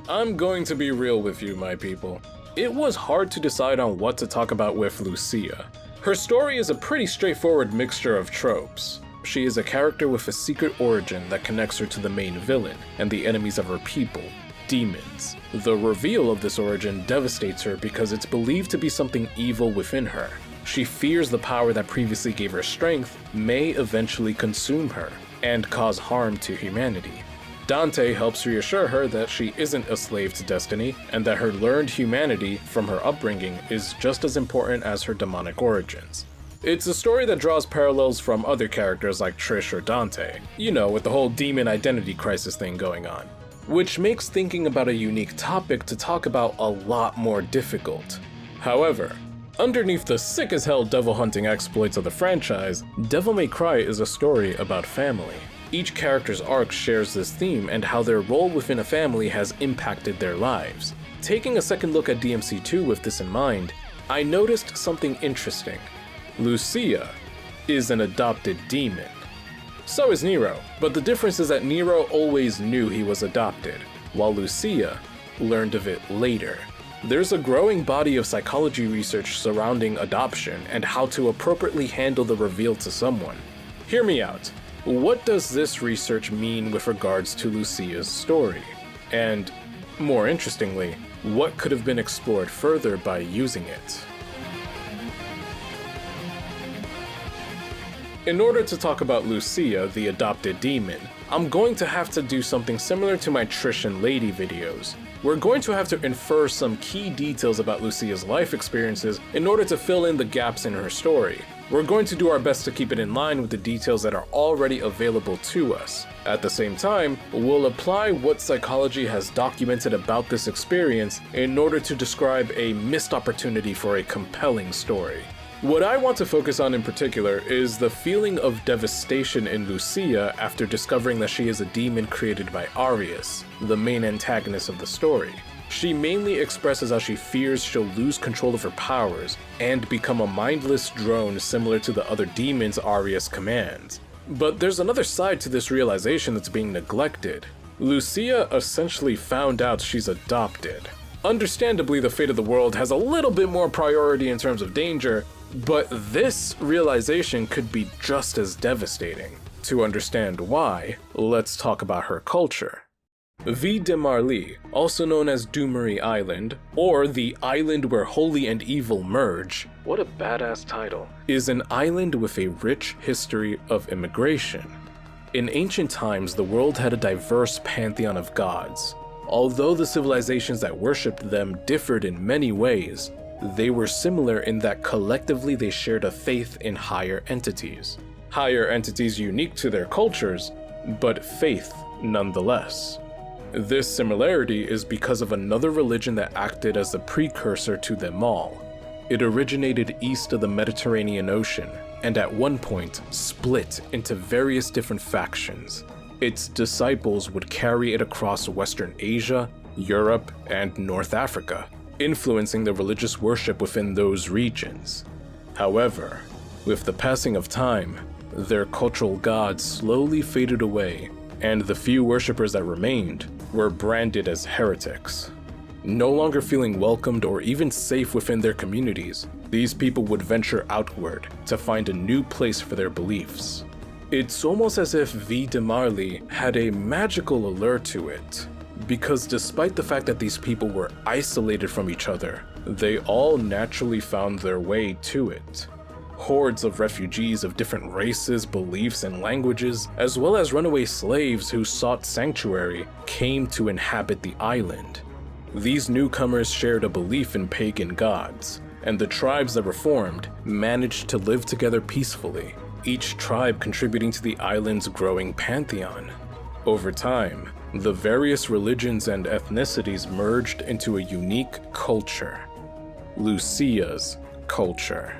I'm going to be real with you, my people. It was hard to decide on what to talk about with Lucia. Her story is a pretty straightforward mixture of tropes. She is a character with a secret origin that connects her to the main villain and the enemies of her people, demons. The reveal of this origin devastates her because it's believed to be something evil within her. She fears the power that previously gave her strength may eventually consume her and cause harm to humanity. Dante helps reassure her that she isn't a slave to destiny and that her learned humanity from her upbringing is just as important as her demonic origins. It's a story that draws parallels from other characters like Trish or Dante, you know, with the whole demon identity crisis thing going on, which makes thinking about a unique topic to talk about a lot more difficult. However, underneath the sick-as-hell devil-hunting exploits of the franchise, Devil May Cry is a story about family. Each character's arc shares this theme and how their role within a family has impacted their lives. Taking a second look at DMC2 with this in mind, I noticed something interesting. Lucia is an adopted demon. So is Nero, but the difference is that Nero always knew he was adopted, while Lucia learned of it later. There's a growing body of psychology research surrounding adoption and how to appropriately handle the reveal to someone. Hear me out. What does this research mean with regards to Lucia's story? And, more interestingly, what could have been explored further by using it? In order to talk about Lucia, the Adopted Demon, I'm going to have to do something similar to my Trish and Lady videos. We're going to have to infer some key details about Lucia's life experiences in order to fill in the gaps in her story. We're going to do our best to keep it in line with the details that are already available to us. At the same time, we'll apply what psychology has documented about this experience in order to describe a missed opportunity for a compelling story. What I want to focus on in particular is the feeling of devastation in Lucia after discovering that she is a demon created by Arius, the main antagonist of the story. She mainly expresses how she fears she'll lose control of her powers and become a mindless drone similar to the other demons Arius commands. But there's another side to this realization that's being neglected. Lucia essentially found out she's adopted. Understandably, the fate of the world has a little bit more priority in terms of danger, but this realization could be just as devastating. To understand why, let's talk about her culture. Ville de Marly, also known as Dumary Island, or the island where holy and evil merge, what a badass title, is an island with a rich history of immigration. In ancient times, the world had a diverse pantheon of gods. Although the civilizations that worshipped them differed in many ways, they were similar in that collectively they shared a faith in higher entities. Higher entities unique to their cultures, but faith nonetheless. This similarity is because of another religion that acted as the precursor to them all. It originated east of the Mediterranean Ocean, and at one point split into various different factions. Its disciples would carry it across Western Asia, Europe, and North Africa, influencing the religious worship within those regions. However, with the passing of time, their cultural gods slowly faded away, and the few worshippers that remained were branded as heretics. No longer feeling welcomed or even safe within their communities, these people would venture outward to find a new place for their beliefs. It's almost as if Ville de Marly had a magical allure to it, because despite the fact that these people were isolated from each other, they all naturally found their way to it. Hordes of refugees of different races, beliefs, and languages, as well as runaway slaves who sought sanctuary, came to inhabit the island. These newcomers shared a belief in pagan gods, and the tribes that were formed managed to live together peacefully, each tribe contributing to the island's growing pantheon. Over time, the various religions and ethnicities merged into a unique culture, Lucia's culture.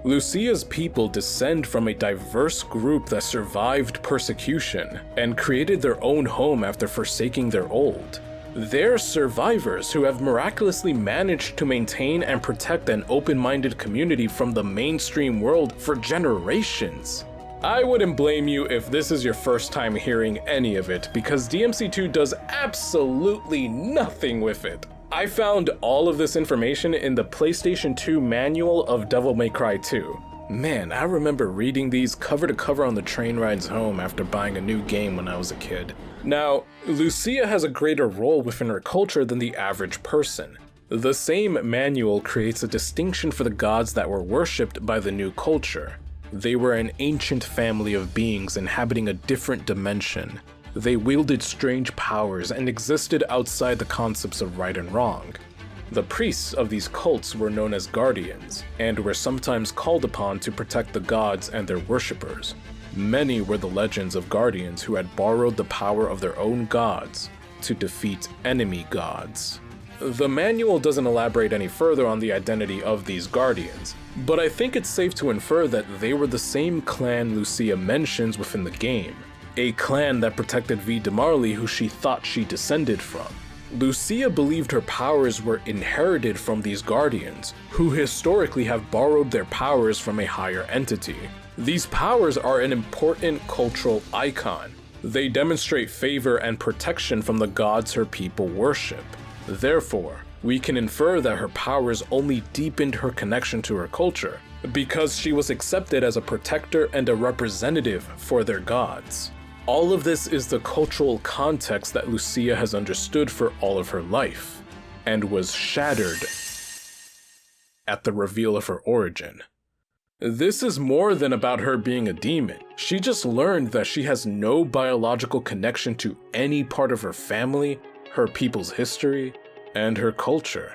Lucia's people descend from a diverse group that survived persecution and created their own home after forsaking their old. They're survivors who have miraculously managed to maintain and protect an open-minded community from the mainstream world for generations. I wouldn't blame you if this is your first time hearing any of it, because DMC2 does absolutely nothing with it. I found all of this information in the PlayStation 2 manual of Devil May Cry 2. Man, I remember reading these cover to cover on the train rides home after buying a new game when I was a kid. Now, Lucia has a greater role within her culture than the average person. The same manual creates a distinction for the gods that were worshipped by the new culture. They were an ancient family of beings inhabiting a different dimension. They wielded strange powers and existed outside the concepts of right and wrong. The priests of these cults were known as guardians, and were sometimes called upon to protect the gods and their worshippers. Many were the legends of guardians who had borrowed the power of their own gods to defeat enemy gods. The manual doesn't elaborate any further on the identity of these guardians, but I think it's safe to infer that they were the same clan Lucia mentions within the game, a clan that protected Dumary, who she thought she descended from. Lucia believed her powers were inherited from these guardians, who historically have borrowed their powers from a higher entity. These powers are an important cultural icon. They demonstrate favor and protection from the gods her people worship. Therefore, we can infer that her powers only deepened her connection to her culture, because she was accepted as a protector and a representative for their gods. All of this is the cultural context that Lucia has understood for all of her life, and was shattered at the reveal of her origin. This is more than about her being a demon. She just learned that she has no biological connection to any part of her family, her people's history, and her culture.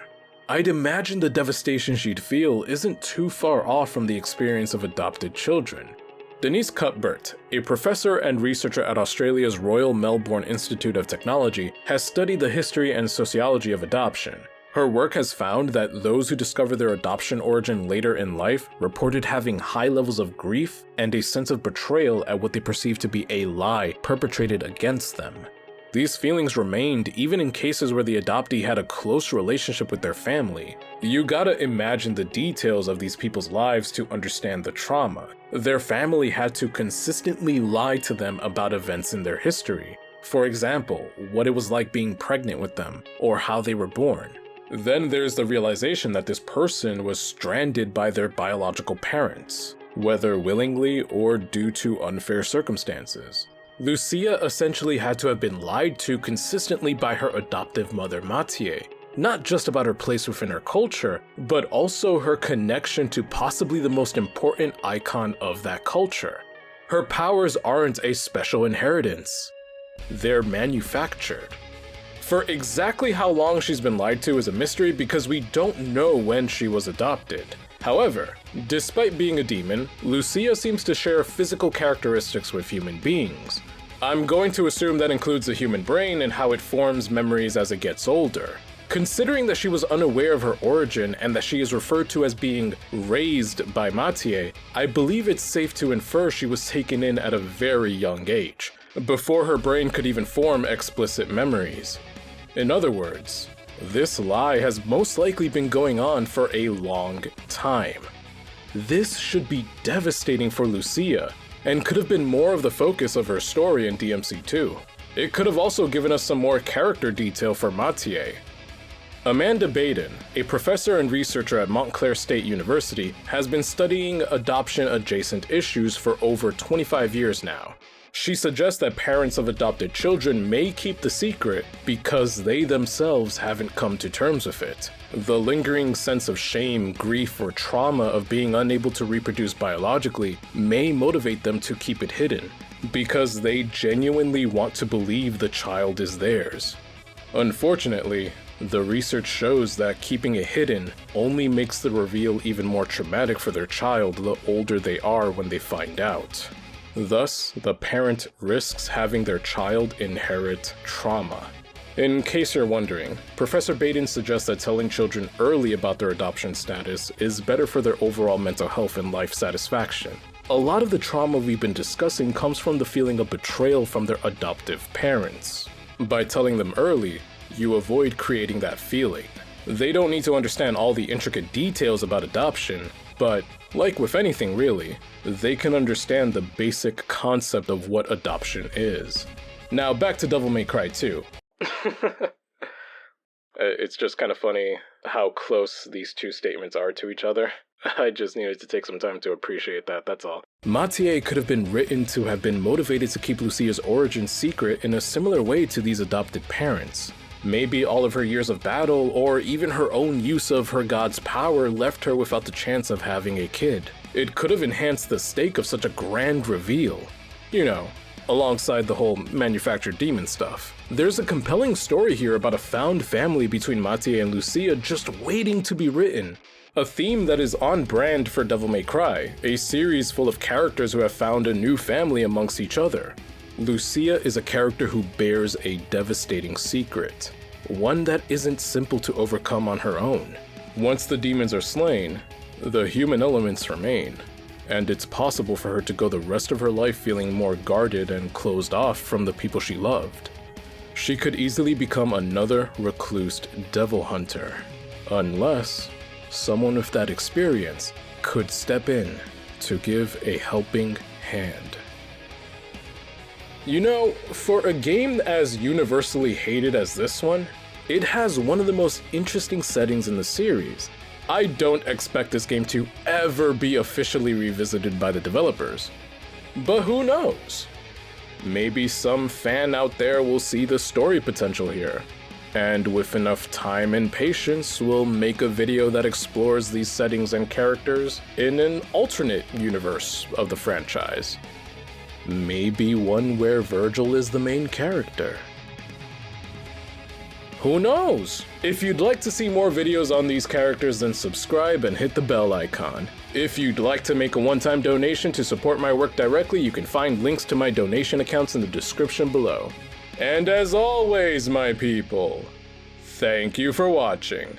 I'd imagine the devastation she'd feel isn't too far off from the experience of adopted children. Denise Cuthbert, a professor and researcher at Australia's Royal Melbourne Institute of Technology, has studied the history and sociology of adoption. Her work has found that those who discover their adoption origin later in life reported having high levels of grief and a sense of betrayal at what they perceive to be a lie perpetrated against them. These feelings remained even in cases where the adoptee had a close relationship with their family. You gotta imagine the details of these people's lives to understand the trauma. Their family had to consistently lie to them about events in their history. For example, what it was like being pregnant with them, or how they were born. Then there's the realization that this person was stranded by their biological parents, whether willingly or due to unfair circumstances. Lucia essentially had to have been lied to consistently by her adoptive mother Mathieu, not just about her place within her culture, but also her connection to possibly the most important icon of that culture. Her powers aren't a special inheritance. They're manufactured. For exactly how long she's been lied to is a mystery because we don't know when she was adopted. However, despite being a demon, Lucia seems to share physical characteristics with human beings. I'm going to assume that includes the human brain and how it forms memories as it gets older. Considering that she was unaware of her origin and that she is referred to as being raised by Mathieu, I believe it's safe to infer she was taken in at a very young age, before her brain could even form explicit memories. In other words, this lie has most likely been going on for a long time. This should be devastating for Lucia, and could have been more of the focus of her story in DMC2. It could have also given us some more character detail for Mathieu. Amanda Baden, a professor and researcher at Montclair State University, has been studying adoption-adjacent issues for over 25 years now. She suggests that parents of adopted children may keep the secret because they themselves haven't come to terms with it. The lingering sense of shame, grief, or trauma of being unable to reproduce biologically may motivate them to keep it hidden, because they genuinely want to believe the child is theirs. Unfortunately, the research shows that keeping it hidden only makes the reveal even more traumatic for their child the older they are when they find out. Thus, the parent risks having their child inherit trauma. In case you're wondering, Professor Baden suggests that telling children early about their adoption status is better for their overall mental health and life satisfaction. A lot of the trauma we've been discussing comes from the feeling of betrayal from their adoptive parents. By telling them early, you avoid creating that feeling. They don't need to understand all the intricate details about adoption, But, like with anything really, they can understand the basic concept of what adoption is. Now back to Devil May Cry 2. It's just kind of funny how close these two statements are to each other. I just needed to take some time to appreciate that, that's all. Mathieu could have been written to have been motivated to keep Lucia's origin secret in a similar way to these adopted parents. Maybe all of her years of battle, or even her own use of her god's power, left her without the chance of having a kid. It could have enhanced the stake of such a grand reveal. You know, alongside the whole manufactured demon stuff. There's a compelling story here about a found family between Mathieu and Lucia just waiting to be written. A theme that is on brand for Devil May Cry, a series full of characters who have found a new family amongst each other. Lucia is a character who bears a devastating secret, one that isn't simple to overcome on her own. Once the demons are slain, the human elements remain, and it's possible for her to go the rest of her life feeling more guarded and closed off from the people she loved. She could easily become another reclused devil hunter, unless someone with that experience could step in to give a helping hand. You know, for a game as universally hated as this one, it has one of the most interesting settings in the series. I don't expect this game to ever be officially revisited by the developers. But who knows? Maybe some fan out there will see the story potential here, and with enough time and patience will make a video that explores these settings and characters in an alternate universe of the franchise. Maybe one where Virgil is the main character. Who knows? If you'd like to see more videos on these characters, then subscribe and hit the bell icon. If you'd like to make a one-time donation to support my work directly, you can find links to my donation accounts in the description below. And as always, my people, thank you for watching.